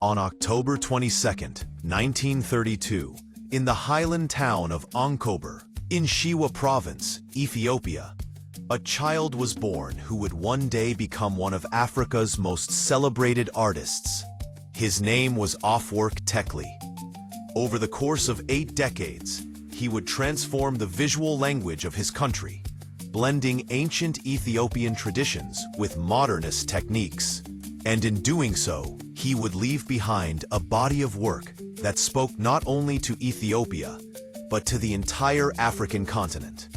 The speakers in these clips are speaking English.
On October 22, 1932, in the highland town of Ankober, in Shewa Province, Ethiopia, a child was born who would one day become one of Africa's most celebrated artists. His name was Afewerk Tekle. Over the course of 8 decades, he would transform the visual language of his country, blending ancient Ethiopian traditions with modernist techniques. And in doing so, he would leave behind a body of work that spoke not only to Ethiopia, but to the entire African continent.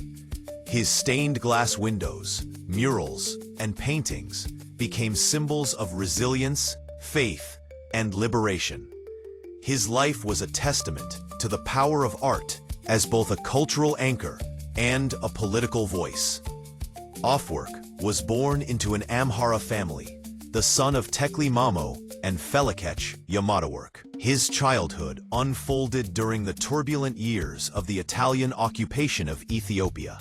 His stained glass windows, murals, and paintings became symbols of resilience, faith, and liberation. His life was a testament to the power of art as both a cultural anchor and a political voice. Afewerk was born into an Amhara family, the son of Tekle Mamo and Felekech Yamadawork. His childhood unfolded during the turbulent years of the Italian occupation of Ethiopia.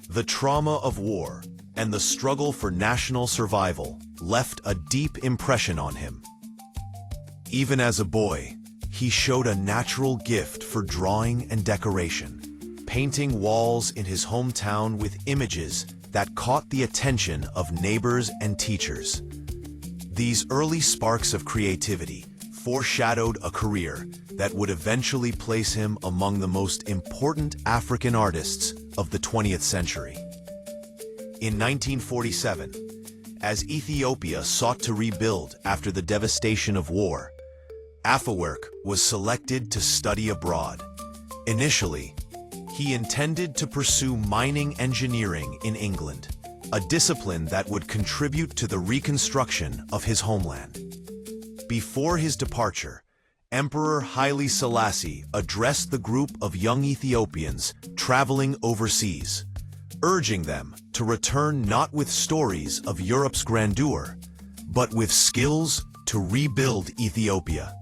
The trauma of war and the struggle for national survival left a deep impression on him. Even as a boy, he showed a natural gift for drawing and decoration, painting walls in his hometown with images that caught the attention of neighbors and teachers. These early sparks of creativity foreshadowed a career that would eventually place him among the most important African artists of the 20th century. In 1947, as Ethiopia sought to rebuild after the devastation of war, Afewerk was selected to study abroad. Initially, he intended to pursue mining engineering in England, a discipline that would contribute to the reconstruction of his homeland. Before his departure, Emperor Haile Selassie addressed the group of young Ethiopians traveling overseas, urging them to return not with stories of Europe's grandeur, but with skills to rebuild Ethiopia.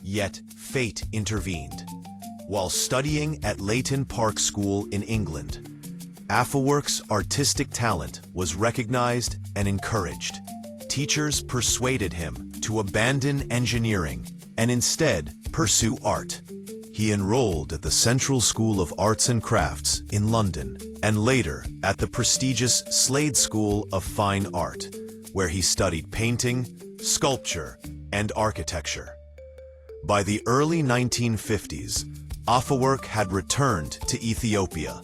Yet fate intervened. While studying at Leighton Park School in England, Afewerk's artistic talent was recognized and encouraged. Teachers persuaded him to abandon engineering and instead pursue art. He enrolled at the Central School of Arts and Crafts in London and later at the prestigious Slade School of Fine Art, where he studied painting, sculpture, and architecture. By the early 1950s, Afewerk had returned to Ethiopia,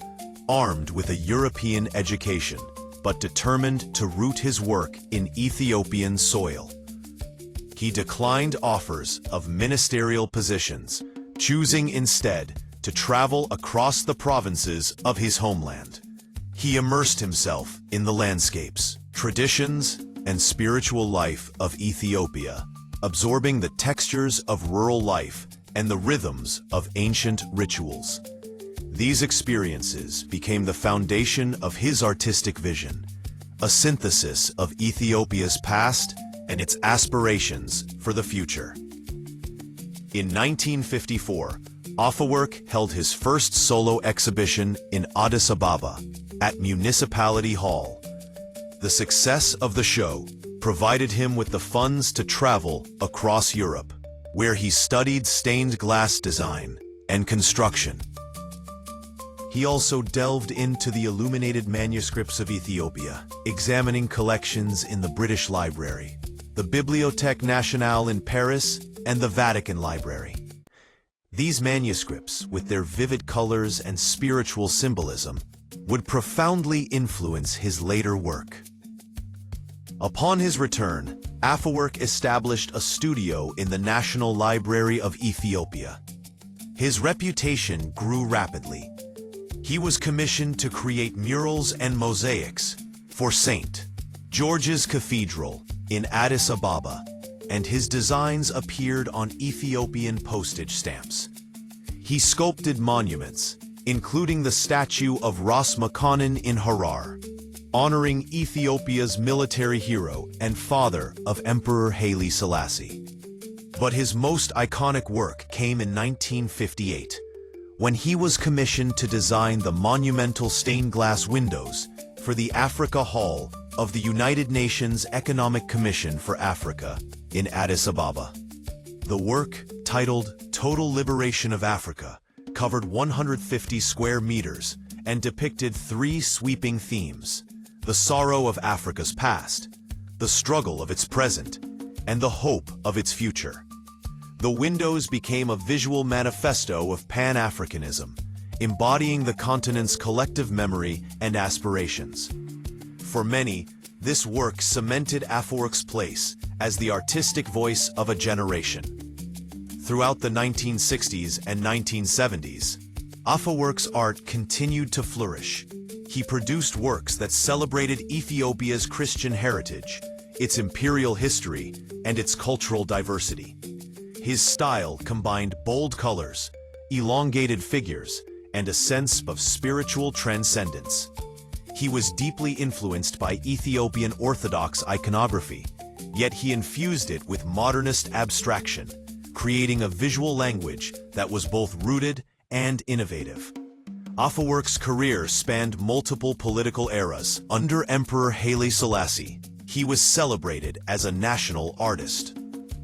armed with a European education, but determined to root his work in Ethiopian soil. He declined offers of ministerial positions, choosing instead to travel across the provinces of his homeland. He immersed himself in the landscapes, traditions, and spiritual life of Ethiopia, absorbing the textures of rural life and the rhythms of ancient rituals. These experiences became the foundation of his artistic vision, a synthesis of Ethiopia's past and its aspirations for the future. In 1954, Afewerk held his first solo exhibition in Addis Ababa at Municipality Hall. The success of the show provided him with the funds to travel across Europe, where he studied stained glass design and construction. He also delved into the illuminated manuscripts of Ethiopia, examining collections in the British Library, the Bibliothèque Nationale in Paris, and the Vatican Library. These manuscripts, with their vivid colors and spiritual symbolism, would profoundly influence his later work. Upon his return, Afewerk established a studio in the National Library of Ethiopia. His reputation grew rapidly. He was commissioned to create murals and mosaics for St. George's Cathedral in Addis Ababa, and his designs appeared on Ethiopian postage stamps. He sculpted monuments, including the statue of Ras Makonnen in Harar, honoring Ethiopia's military hero and father of Emperor Haile Selassie. But his most iconic work came in 1958, when he was commissioned to design the monumental stained glass windows for the Africa Hall of the United Nations Economic Commission for Africa in Addis Ababa. The work, titled Total Liberation of Africa, covered 150 square meters and depicted three sweeping themes: the sorrow of Africa's past, the struggle of its present, and the hope of its future. The windows became a visual manifesto of Pan-Africanism, embodying the continent's collective memory and aspirations. For many, this work cemented Afewerk's place as the artistic voice of a generation. Throughout the 1960s and 1970s, Afewerk's art continued to flourish. He produced works that celebrated Ethiopia's Christian heritage, its imperial history, and its cultural diversity. His style combined bold colors, elongated figures, and a sense of spiritual transcendence. He was deeply influenced by Ethiopian Orthodox iconography, yet he infused it with modernist abstraction, creating a visual language that was both rooted and innovative. Afewerk's career spanned multiple political eras. Under Emperor Haile Selassie, he was celebrated as a national artist.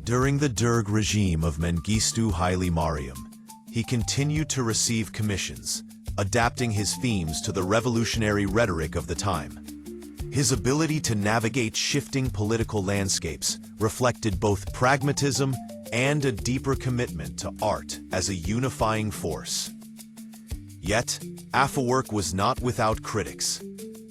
During the Derg regime of Mengistu Haile Mariam, he continued to receive commissions, adapting his themes to the revolutionary rhetoric of the time. His ability to navigate shifting political landscapes reflected both pragmatism and a deeper commitment to art as a unifying force. Yet, Afewerk was not without critics.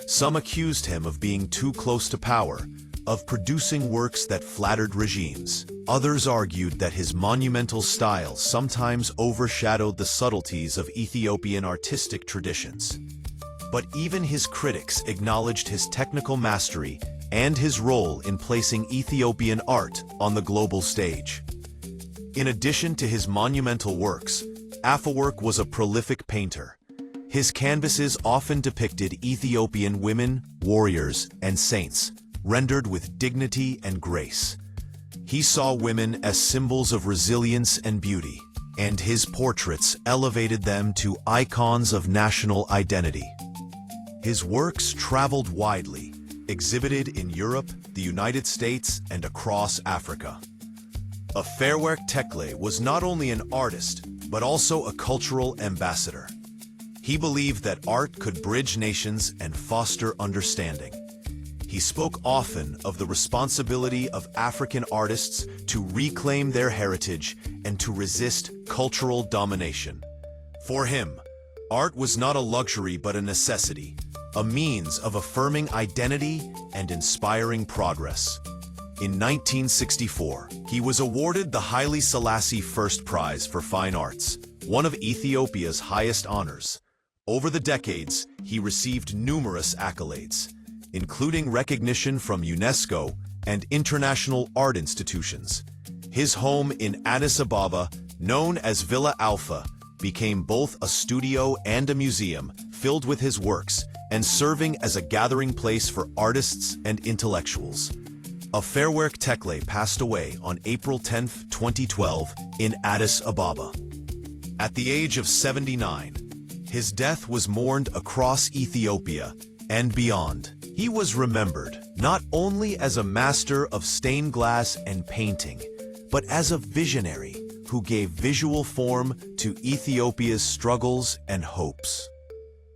Some accused him of being too close to power, of producing works that flattered regimes. Others argued that his monumental style sometimes overshadowed the subtleties of Ethiopian artistic traditions. But even his critics acknowledged his technical mastery and his role in placing Ethiopian art on the global stage. In addition to his monumental works, Afewerk was a prolific painter. His canvases often depicted Ethiopian women, warriors, and saints, rendered with dignity and grace. He saw women as symbols of resilience and beauty, and his portraits elevated them to icons of national identity. His works traveled widely, exhibited in Europe, the United States, and across Africa. Afewerk Tekle was not only an artist, but also a cultural ambassador. He believed that art could bridge nations and foster understanding. He spoke often of the responsibility of African artists to reclaim their heritage and to resist cultural domination. For him, art was not a luxury but a necessity, a means of affirming identity and inspiring progress. In 1964, he was awarded the Haile Selassie First Prize for Fine Arts, one of Ethiopia's highest honors. Over the decades, he received numerous accolades, including recognition from UNESCO and international art institutions. His home in Addis Ababa, known as Villa Alpha, became both a studio and a museum filled with his works and serving as a gathering place for artists and intellectuals. Afewerk Tekle passed away on April 10, 2012, in Addis Ababa. At the age of 79, his death was mourned across Ethiopia and beyond. He was remembered not only as a master of stained glass and painting, but as a visionary who gave visual form to Ethiopia's struggles and hopes.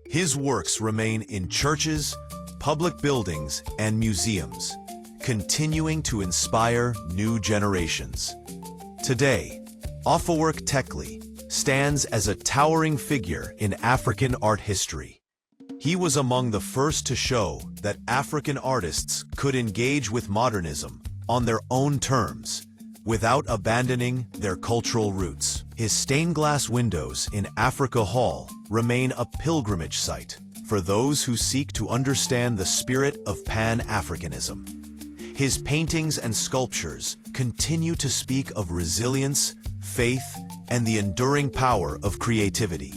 His works remain in churches, public buildings, and museums, continuing to inspire new generations. Today, Afewerk Tekle stands as a towering figure in African art history. He was among the first to show that African artists could engage with modernism on their own terms, without abandoning their cultural roots. His stained glass windows in Africa Hall remain a pilgrimage site for those who seek to understand the spirit of Pan-Africanism. His paintings and sculptures continue to speak of resilience, faith, and the enduring power of creativity.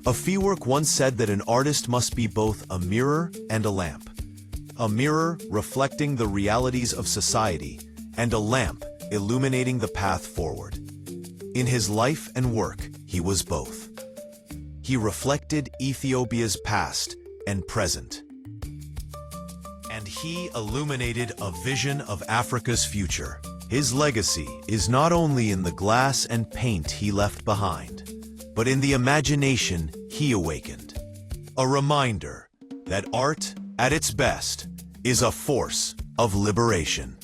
Afewerk once said that an artist must be both a mirror and a lamp. A mirror reflecting the realities of society, and a lamp illuminating the path forward. In his life and work, he was both. He reflected Ethiopia's past and present, and he illuminated a vision of Africa's future. His legacy is not only in the glass and paint he left behind, but in the imagination he awakened. A reminder that art, at its best, is a force of liberation.